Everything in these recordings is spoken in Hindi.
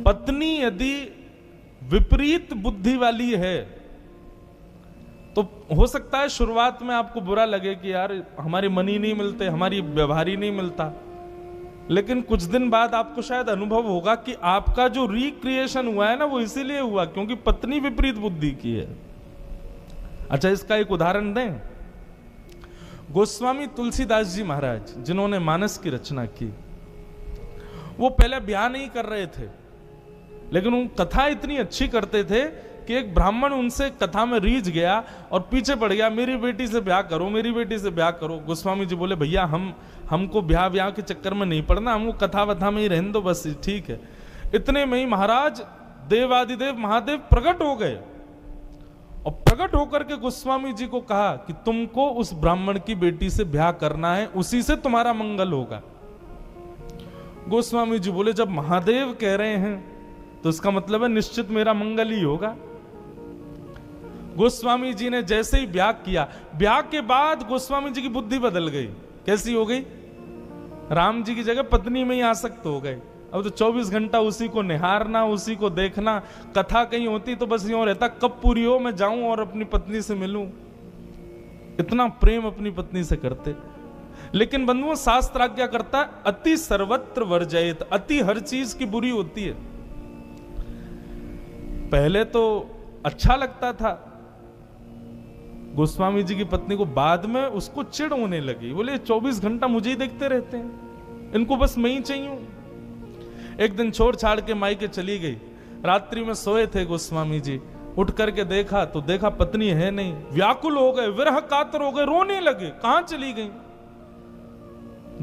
पत्नी यदि विपरीत बुद्धि वाली है तो हो सकता है शुरुआत में आपको बुरा लगे कि यार हमारे मन ही नहीं मिलते, हमारी व्यवहार ही नहीं मिलता, लेकिन कुछ दिन बाद आपको शायद अनुभव होगा कि आपका जो रिक्रिएशन हुआ है ना वो इसीलिए हुआ क्योंकि पत्नी विपरीत बुद्धि की है। अच्छा, इसका एक उदाहरण दें। गोस्वामी तुलसीदास जी महाराज जिन्होंने मानस की रचना की, वो पहले ब्याह नहीं कर रहे थे, लेकिन वो कथा इतनी अच्छी करते थे कि एक ब्राह्मण उनसे कथा में रीझ गया और पीछे पड़ गया, मेरी बेटी से ब्याह करो, मेरी बेटी से ब्याह करो। गोस्वामी जी बोले भैया हमको ब्याह के चक्कर में नहीं पड़ना, हमको कथा वथा में ही रहने दो बस, ठीक है। इतने में ही महाराज देवादिदेव महादेव प्रकट हो गए और प्रकट होकर के गोस्वामी जी को कहा कि तुमको उस ब्राह्मण की बेटी से ब्याह करना है, उसी से तुम्हारा मंगल होगा। गोस्वामी जी बोले जब महादेव कह रहे हैं तो इसका मतलब है निश्चित मेरा मंगल ही होगा। गोस्वामी जी ने जैसे ही ब्याह किया, ब्याह के बाद गोस्वामी जी की बुद्धि बदल गई। कैसी हो गई? राम जी की जगह पत्नी में ही आसक्त हो गए। अब तो 24 घंटा उसी को निहारना, उसी को देखना। कथा कहीं होती तो बस यूं रहता कब पूरी हो मैं जाऊं और अपनी पत्नी से मिलूं। इतना प्रेम अपनी पत्नी से करते। लेकिन बंधुओं, शास्त्र आज्ञा करता है अति सर्वत्र वर्जयेत, अति हर चीज की बुरी होती है। पहले तो अच्छा लगता था गोस्वामी जी की पत्नी को, बाद में उसको चिढ़ होने लगी। बोले 24 घंटा मुझे ही देखते रहते हैं, इनको बस मैं ही चाहिए। एक दिन छोड़ छाड़ के मायके चली गई। रात्रि में सोए थे गोस्वामी जी, उठ करके देखा तो देखा पत्नी है नहीं। व्याकुल हो गए, विरह कातर हो गए, रोने लगे, कहां चली गई।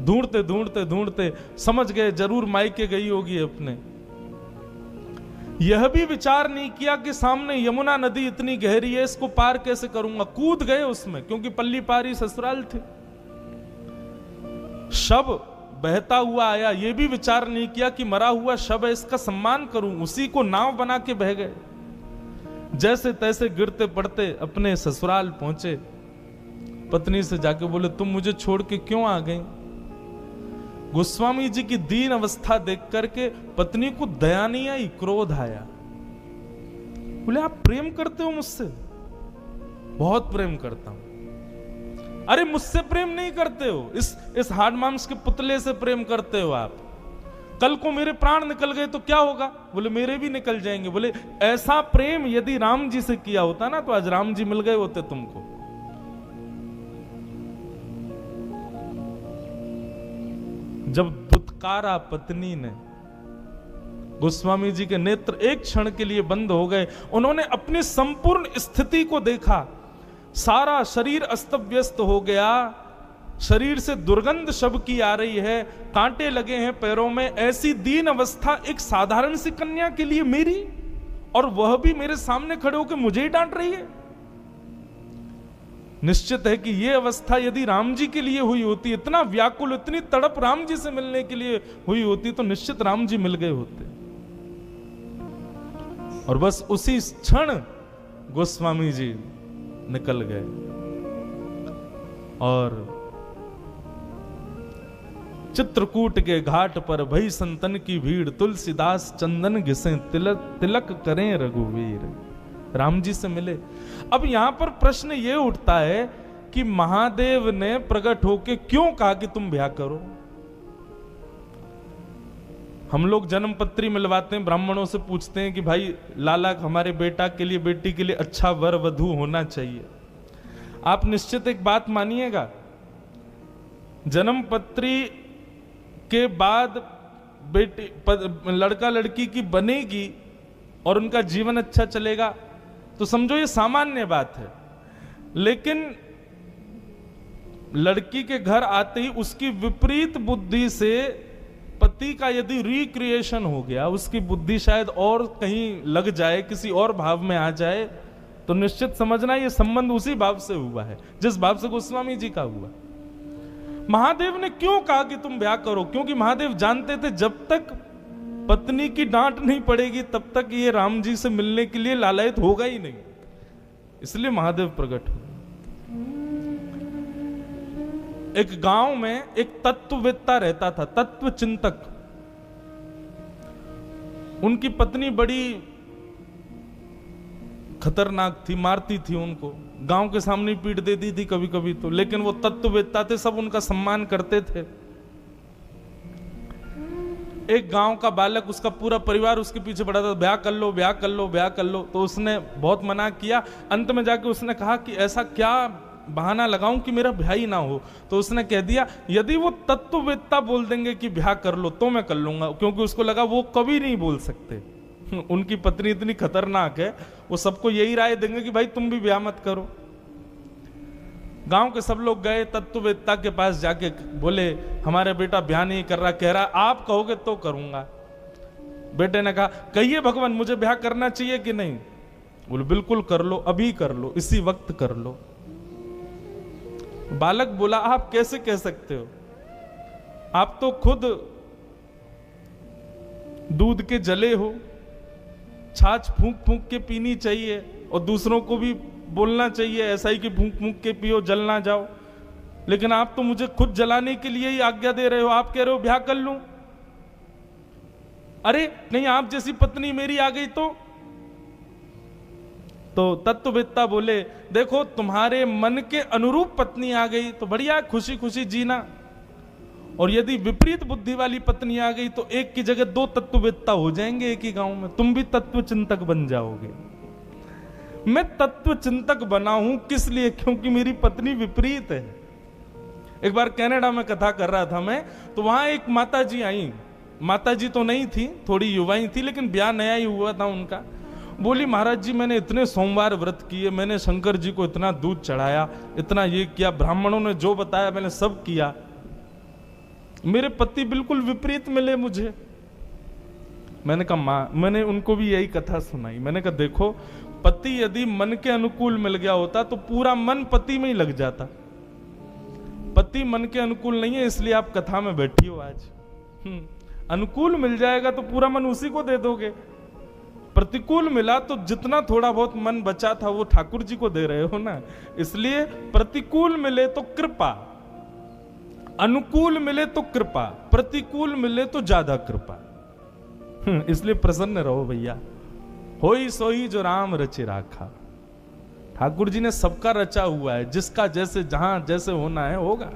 ढूंढते ढूंढते ढूंढते समझ गए जरूर मायके गई होगी अपने। यह भी विचार नहीं किया कि सामने यमुना नदी इतनी गहरी है, इसको पार कैसे करूंगा। कूद गए उसमें, क्योंकि पल्ली पारी ससुराल थे। शव बहता हुआ आया, यह भी विचार नहीं किया कि मरा हुआ शव है, इसका सम्मान करूं, उसी को नाव बना के बह गए। जैसे तैसे गिरते पड़ते अपने ससुराल पहुंचे। पत्नी से जाके बोले तुम मुझे छोड़ के क्यों आ गई। गोस्वामी जी की दीन अवस्था देख करके पत्नी को दया नहीं आई, क्रोध आया। बोले आप प्रेम करते हो मुझसे? बहुत प्रेम करता हूं। अरे मुझसे प्रेम नहीं करते हो, इस हाड़ मांस के पुतले से प्रेम करते हो आप। कल को मेरे प्राण निकल गए तो क्या होगा? बोले मेरे भी निकल जाएंगे। बोले ऐसा प्रेम यदि राम जी से किया होता ना तो आज राम जी मिल गए होते तुमको। जब दुत्कारा पत्नी ने, गोस्वामी जी के नेत्र एक क्षण के लिए बंद हो गए। उन्होंने अपनी संपूर्ण स्थिति को देखा। सारा शरीर अस्त व्यस्त हो गया, शरीर से दुर्गंध शव की आ रही है, कांटे लगे हैं पैरों में। ऐसी दीन अवस्था एक साधारण सी कन्या के लिए मेरी, और वह भी मेरे सामने खड़े होकर मुझे ही डांट रही है। निश्चित है कि यह अवस्था यदि राम जी के लिए हुई होती, इतना व्याकुल, इतनी तड़प राम जी से मिलने के लिए हुई होती, तो निश्चित राम जी मिल गए होते। और बस उसी क्षण गोस्वामी जी निकल गए और चित्रकूट के घाट पर भई संतन की भीड़, तुलसीदास चंदन घिसे तिलक करें रघुवीर। राम जी से मिले। अब यहां पर प्रश्न यह उठता है कि महादेव ने प्रकट होकर क्यों कहा कि तुम ब्याह करो। हम लोग जन्म पत्री मिलवाते हैं, ब्राह्मणों से पूछते हैं कि भाई लाला हमारे बेटा के लिए, बेटी के लिए अच्छा वर वधू होना चाहिए। आप निश्चित एक बात मानिएगा, जन्म पत्री के बाद बेटी लड़का लड़की की बनेगी और उनका जीवन अच्छा चलेगा तो समझो ये सामान्य बात है। लेकिन लड़की के घर आते ही उसकी विपरीत बुद्धि से पति का यदि रिक्रिएशन हो गया, उसकी बुद्धि शायद और कहीं लग जाए, किसी और भाव में आ जाए, तो निश्चित समझना ये संबंध उसी भाव से हुआ है जिस भाव से गोस्वामी जी का हुआ। महादेव ने क्यों कहा कि तुम ब्याह करो? क्योंकि महादेव जानते थे जब तक पत्नी की डांट नहीं पड़ेगी तब तक ये राम जी से मिलने के लिए लालायित होगा ही नहीं। इसलिए महादेव प्रकट हुए। एक गांव में एक तत्ववेत्ता रहता था, तत्व चिंतक। उनकी पत्नी बड़ी खतरनाक थी, मारती थी उनको, गांव के सामने पीट देती थी कभी कभी तो, लेकिन वो तत्ववेत्ता थे, सब उनका सम्मान करते थे। एक गांव का बालक, उसका पूरा परिवार उसके पीछे पड़ा था, ब्याह कर लो, ब्याह कर लो, ब्याह कर लो। तो उसने बहुत मना किया। अंत में जाके उसने कहा कि ऐसा क्या बहाना लगाऊं कि मेरा ब्याह ही ना हो। तो उसने कह दिया, यदि वो तत्ववेत्ता बोल देंगे कि ब्याह कर लो तो मैं कर लूंगा, क्योंकि उसको लगा वो कभी नहीं बोल सकते। उनकी पत्नी इतनी खतरनाक है, वो सबको यही राय देंगे कि भाई तुम भी ब्याह मत करो। गांव के सब लोग गए तत्ववेत्ता के पास, जाके बोले हमारा बेटा ब्याह नहीं कर रहा, कह रहा आप कहोगे तो करूंगा। बेटे ने कहा, कहिए भगवान मुझे ब्याह करना चाहिए कि नहीं? बोले बिल्कुल कर लो, अभी कर लो, इसी वक्त कर लो। बालक बोला, आप कैसे कह सकते हो? आप तो खुद दूध के जले हो, छाछ फूंक फूंक के पीनी चाहिए और दूसरों को भी बोलना चाहिए ऐसा ही कि फूंक फूंक के पियो, जल ना जाओ। लेकिन आप तो मुझे खुद जलाने के लिए ही आज्ञा दे रहे हो, आप कह रहे हो ब्याह कर लूं। अरे नहीं आप जैसी पत्नी मेरी आ गई तो तत्ववेत्ता बोले, देखो तुम्हारे मन के अनुरूप पत्नी आ गई तो बढ़िया, खुशी खुशी जीना। और यदि विपरीत बुद्धि वाली पत्नी आ गई तो एक की जगह दो तत्ववेत्ता हो जाएंगे एक ही गांव में, तुम भी तत्व चिंतक बन जाओगे। मैं तत्व चिंतक बना हूं किस लिए? क्योंकि मेरी पत्नी विपरीत है। एक बार कनाडा में कथा कर रहा था मैं, तो वहां एक माता जी आई। माता जी तो नहीं थी, थोड़ी युवाई थी, लेकिन ब्याह नया ही हुआ था उनका। बोली, महाराज जी मैंने इतने सोमवार व्रत किए, मैंने शंकर जी को इतना दूध चढ़ाया, इतना ये किया, ब्राह्मणों ने जो बताया मैंने सब किया, मेरे पति बिल्कुल विपरीत मिले मुझे। मैंने कहा मां, मैंने उनको भी यही कथा सुनाई। मैंने कहा देखो, पति यदि मन के अनुकूल मिल गया होता तो पूरा मन पति में ही लग जाता। पति मन के अनुकूल नहीं है, इसलिए आप कथा में बैठी हो आज। अनुकूल मिल जाएगा तो पूरा मन उसी को दे दोगे। प्रतिकूल मिला तो जितना थोड़ा बहुत मन बचा था वो ठाकुर जी को दे रहे हो ना। इसलिए प्रतिकूल मिले तो कृपा, अनुकूल मिले तो कृपा, प्रतिकूल मिले तो ज्यादा कृपा। इसलिए प्रसन्न रहो भैया। होई सोई जो राम रचे राखा। ठाकुर जी ने सबका रचा हुआ है, जिसका जैसे जहां जैसे होना है होगा।